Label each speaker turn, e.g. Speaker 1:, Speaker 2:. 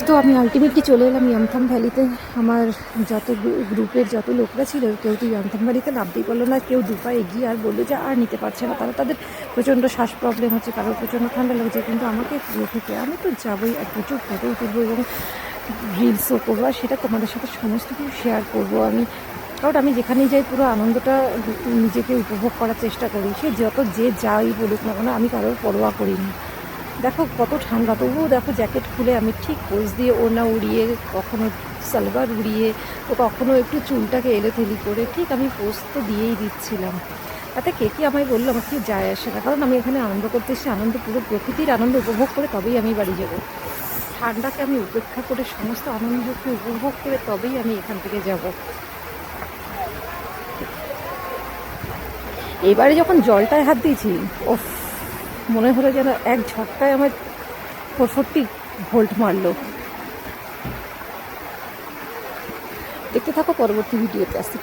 Speaker 1: তো আমি আলটিমেটলি চলে এলাম ইয়ামথাম ভ্যালিতে। আমার যত গ্রুপের যত লোকরা ছিল কেউ তো ইয়ামথাম ভ্যালিতে নামতেই পারলো না। কেউ দু পা এগিয়ে আর বললো যে আর নিতে পারছে না, তাদের প্রচণ্ড শ্বাস প্রবলেম হচ্ছে, কারোর প্রচণ্ড ঠান্ডা লাগছে। কিন্তু আমাকে পুরো থেকে আমি তো যাবোই, আর প্রচুর ফটোও তুলবো এবং রিলসও করবো, আর সেটা তোমাদের সাথে সমস্ত কিছু শেয়ার করবো আমি। কারণ আমি যেখানেই যাই পুরো আনন্দটা নিজেকে উপভোগ করার চেষ্টা করি। সে যে যাই বলুক না কেন, আমি কারোর পরোয়া করি না। দেখো কত ঠান্ডা, তবুও দেখো জ্যাকেট খুলে আমি ঠিক পোজ দিয়ে, ওড়না উড়িয়ে, কখনো সালোয়ার উড়িয়ে, তো কখনো একটু চুলটাকে এলোথেলি করে ঠিক আমি পোজ তো দিয়েই দিচ্ছিলাম। তাতে কে কী আমায় বললো আমার কি যায় আসে না, কারণ আমি এখানে আনন্দ করতে এসেছি। আনন্দ, পুরো প্রকৃতির আনন্দ উপভোগ করে তবেই আমি বাড়ি যাব। ঠান্ডাকে আমি উপেক্ষা করে সমস্ত আনন্দকে উপভোগ করে তবেই আমি এখান থেকে যাব। এবারে যখন জলটায় হাত দিয়েছি, ওফ, মনে হলো যেন এক ঝটকায় আমার 440 ভোল্ট মারলো। দেখতে থাকো পরবর্তী ভিডিওতে। আসতে